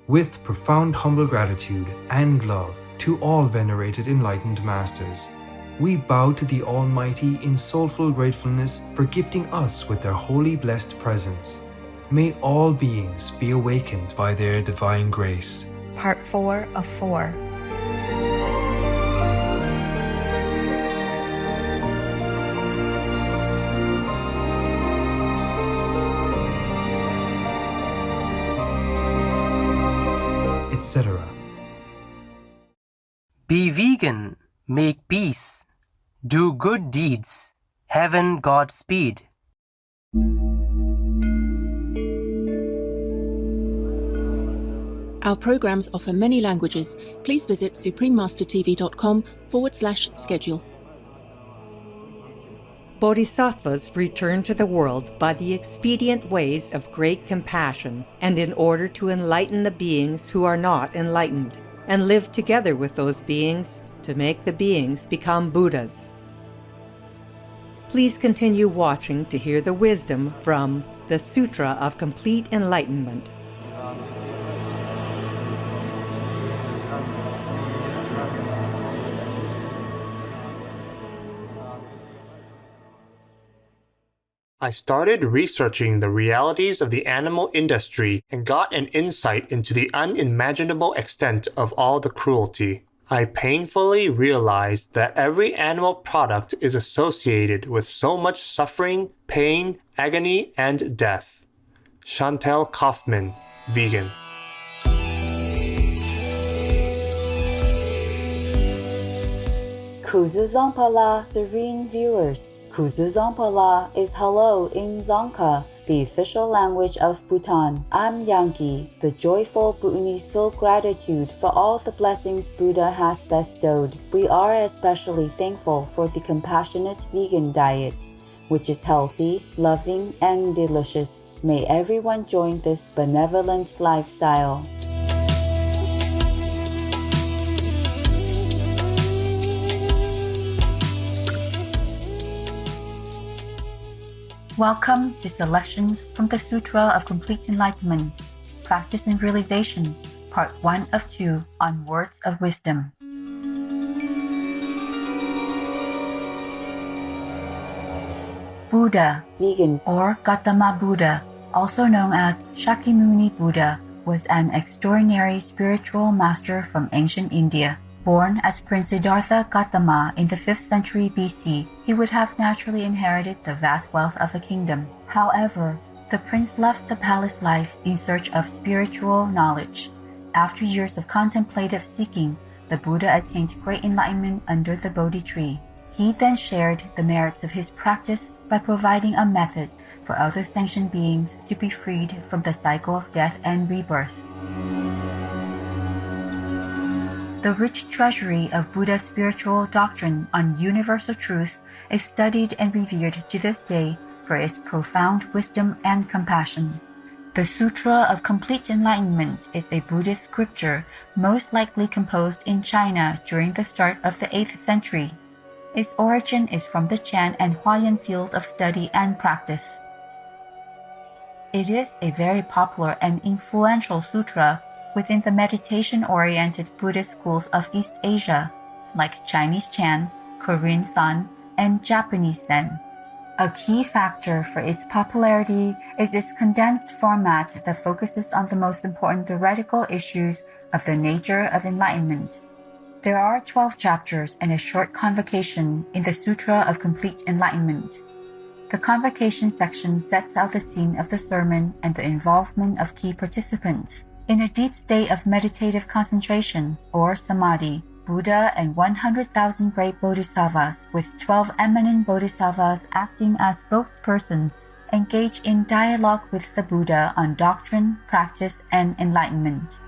With profound humble gratitude and love to all venerated enlightened masters, we bow to the Almighty in soulful gratefulness for gifting us with their holy blessed presence. May all beings be awakened by their divine grace. Part 4 of 4. Etc. Be vegan, make peace, do good deeds, heaven Godspeed. Our programs offer many languages. Please visit suprememastertv.com/schedule. Bodhisattvas return to the world by the expedient ways of great compassion and in order to enlighten the beings who are not enlightened, and live together with those beings to make the beings become Buddhas. Please continue watching to hear the wisdom from the Sutra of Complete Enlightenment. I started researching the realities of the animal industry and got an insight into the unimaginable extent of all the cruelty. I painfully realized that every animal product is associated with so much suffering, pain, agony, and death. Chantel Kaufman, vegan. Kuzu Zampala, serene viewers. Kuzu Zampala is hello in Dzongkha, the official language of Bhutan. I'm Yangi. The joyful Bhutanese feel gratitude for all the blessings Buddha has bestowed. We are especially thankful for the compassionate vegan diet, which is healthy, loving, and delicious. May everyone join this benevolent lifestyle. Welcome to selections from the Sutra of Complete Enlightenment, Practice and Realization, Part 1 of 2 on Words of Wisdom. Buddha, Vegan or Gautama Buddha, also known as Shakyamuni Buddha, was an extraordinary spiritual master from ancient India. Born as Prince Siddhartha Gautama in the 5th century BC, he would have naturally inherited the vast wealth of a kingdom. However, the prince left the palace life in search of spiritual knowledge. After years of contemplative seeking, the Buddha attained great enlightenment under the Bodhi tree. He then shared the merits of his practice by providing a method for other sentient beings to be freed from the cycle of death and rebirth. The rich treasury of Buddha's spiritual doctrine on universal truth is studied and revered to this day for its profound wisdom and compassion. The Sutra of Complete Enlightenment is a Buddhist scripture most likely composed in China during the start of the 8th century. Its origin is from the Chan and Huayan field of study and practice. It is a very popular and influential sutra within the meditation-oriented Buddhist schools of East Asia, like Chinese Chan, Korean San, and Japanese Zen. A key factor for its popularity is its condensed format that focuses on the most important theoretical issues of the nature of enlightenment. There are 12 chapters and a short convocation in the Sutra of Complete Enlightenment. The convocation section sets out the scene of the sermon and the involvement of key participants. In a deep state of meditative concentration, or samadhi, Buddha and 100,000 great bodhisattvas, with 12 eminent bodhisattvas acting as spokespersons, engage in dialogue with the Buddha on doctrine, practice, and enlightenment.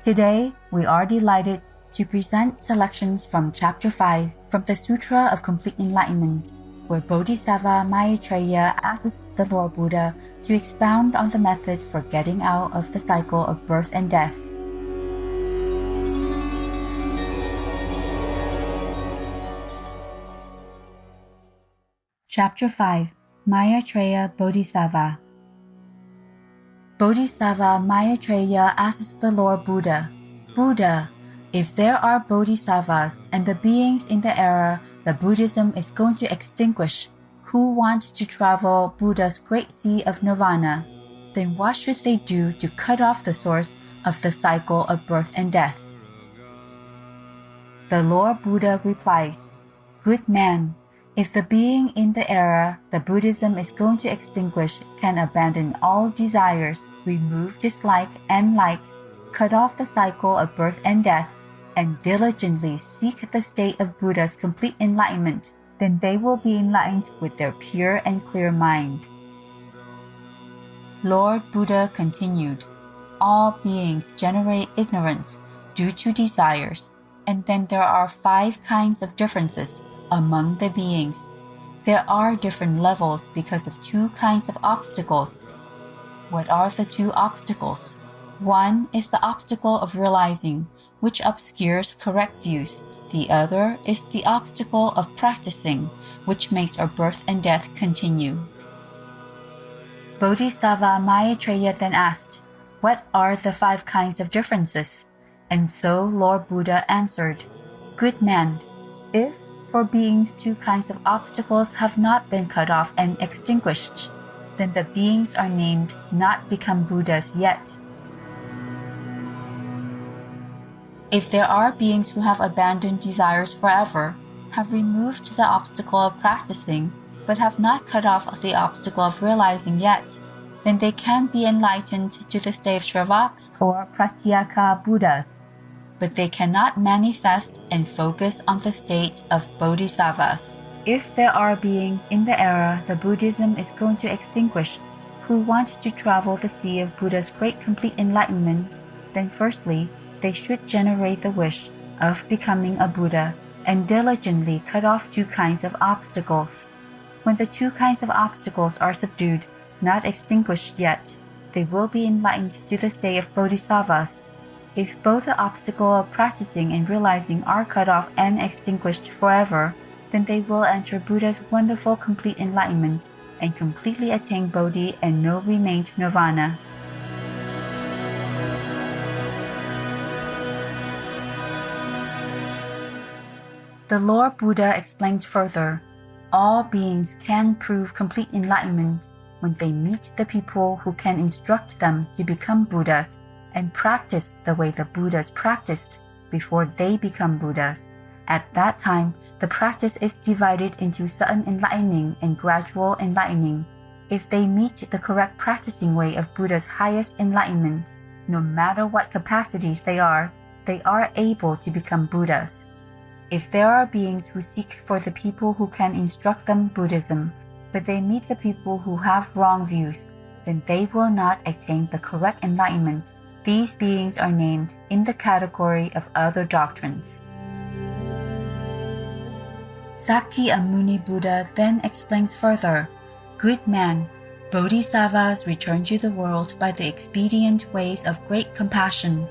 Today, we are delighted to present selections from Chapter 5 from the Sutra of Complete Enlightenment, where Bodhisattva Maitreya asks the Lord Buddha to expound on the method for getting out of the cycle of birth and death. Chapter 5, Maitreya Bodhisattva. Bodhisattva Maitreya asks the Lord Buddha, Buddha, if there are bodhisattvas and the beings in the era that Buddhism is going to extinguish who want to travel Buddha's great sea of nirvana, then what should they do to cut off the source of the cycle of birth and death? The Lord Buddha replies, Good man, if the being in the era that Buddhism is going to extinguish can abandon all desires, remove dislike and like, cut off the cycle of birth and death, and diligently seek the state of Buddha's complete enlightenment, then they will be enlightened with their pure and clear mind. Lord Buddha continued, All beings generate ignorance due to desires, and then there are 5 kinds of differences among the beings. There are different levels because of 2 kinds of obstacles. What are the 2 obstacles? One is the obstacle of realizing, which obscures correct views. The other is the obstacle of practicing, which makes our birth and death continue. Bodhisattva Maitreya then asked, What are the 5 kinds of differences? And so Lord Buddha answered, Good man, if for beings 2 kinds of obstacles have not been cut off and extinguished, then the beings are named not become Buddhas yet. If there are beings who have abandoned desires forever, have removed the obstacle of practicing, but have not cut off the obstacle of realizing yet, then they can be enlightened to the state of Sravaks or Pratyeka Buddhas, but they cannot manifest and focus on the state of Bodhisattvas. If there are beings in the era that Buddhism is going to extinguish who want to travel the sea of Buddha's great complete enlightenment, then firstly, they should generate the wish of becoming a Buddha and diligently cut off 2 kinds of obstacles. When the 2 kinds of obstacles are subdued, not extinguished yet, they will be enlightened to the state of Bodhisattvas. If both the obstacle of practicing and realizing are cut off and extinguished forever, then they will enter Buddha's wonderful complete enlightenment and completely attain Bodhi and no remained nirvana. The Lord Buddha explained further, all beings can prove complete enlightenment when they meet the people who can instruct them to become Buddhas and practice the way the Buddhas practiced before they become Buddhas. At that time, the practice is divided into sudden enlightening and gradual enlightening. If they meet the correct practicing way of Buddha's highest enlightenment, no matter what capacities they are able to become Buddhas. If there are beings who seek for the people who can instruct them Buddhism, but they meet the people who have wrong views, then they will not attain the correct enlightenment. These beings are named in the category of other doctrines. Sakyamuni Buddha then explains further, Good man, bodhisattvas return to the world by the expedient ways of great compassion,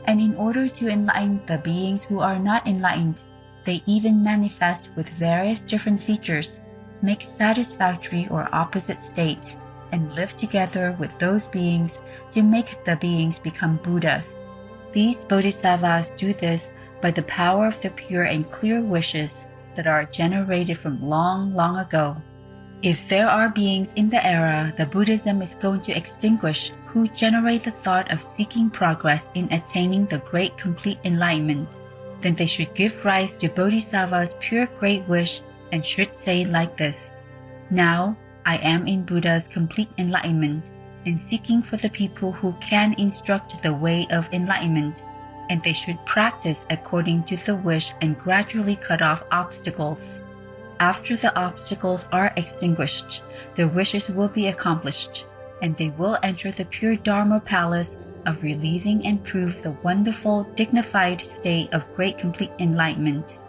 and in order to enlighten the beings who are not enlightened, they even manifest with various different features, make satisfactory or opposite states, and live together with those beings to make the beings become Buddhas. These bodhisattvas do this by the power of the pure and clear wishes that are generated from long, long ago. If there are beings in the era that Buddhism is going to extinguish who generate the thought of seeking progress in attaining the great complete enlightenment, then they should give rise to Bodhisattva's pure great wish and should say like this, Now I am in Buddha's complete enlightenment and seeking for the people who can instruct the way of enlightenment, and they should practice according to the wish and gradually cut off obstacles. After the obstacles are extinguished, their wishes will be accomplished, and they will enter the pure Dharma palace of relieving and prove the wonderful, dignified state of great complete enlightenment.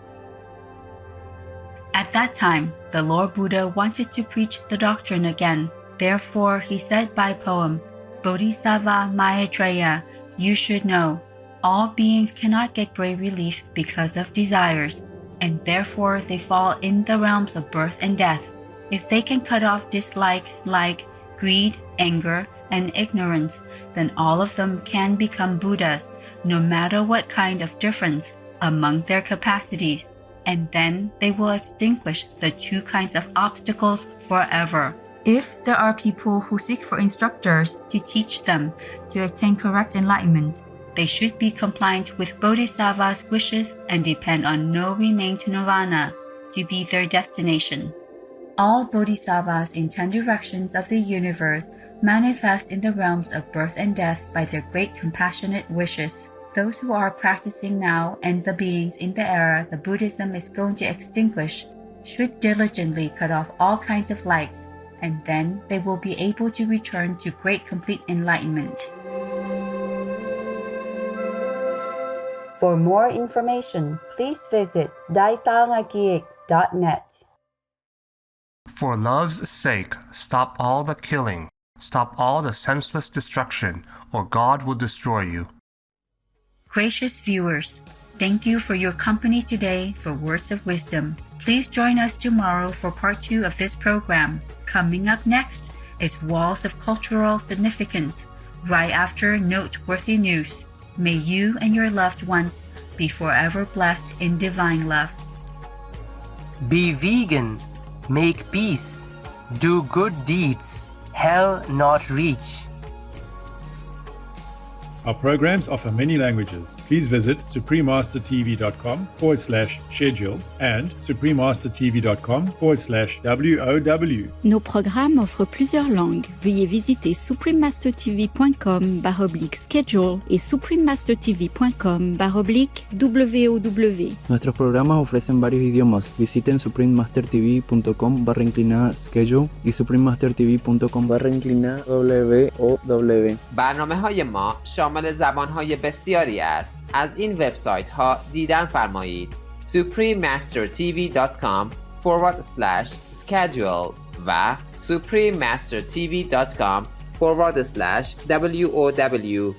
At that time, the Lord Buddha wanted to preach the doctrine again. Therefore, he said by poem, Bodhisattva Maitreya, you should know, all beings cannot get great relief because of desires, and therefore they fall in the realms of birth and death. If they can cut off dislike, like greed, anger, and ignorance, then all of them can become Buddhas, no matter what kind of difference among their capacities, and then they will extinguish the two kinds of obstacles forever. If there are people who seek for instructors to teach them to attain correct enlightenment, they should be compliant with Bodhisattva's wishes and depend on no remain to nirvana to be their destination. All Bodhisattvas in 10 directions of the universe manifest in the realms of birth and death by their great compassionate wishes. Those who are practicing now and the beings in the era the Buddhism is going to extinguish should diligently cut off all kinds of likes, and then they will be able to return to great complete enlightenment. For more information, please visit daitangagiik.net. For love's sake, stop all the killing, stop all the senseless destruction, or God will destroy you. Gracious viewers, thank you for your company today for Words of Wisdom. Please join us tomorrow for part 2 of this program. Coming up next is Walls of Cultural Significance, right after noteworthy news. May you and your loved ones be forever blessed in divine love. Be vegan, make peace, do good deeds, hell not reach. Our programs offer many languages. Please visit suprememastertv.com/schedule and suprememastertv.com/WOW. Nos programmes offrent plusieurs langues. Veuillez visiter suprememastertv.com/schedule et suprememastertv.com/WOW. Nuestros programas ofrecen varios idiomas. Visiten suprememastertv.com/schedule y suprememastertv.com/WOW. برنامه‌های ما شامل زبان‌های بسیاری است. از این وبسایت‌ها دیدن فرمایید: suprememastertv.com/schedule و suprememastertv.com/WOW.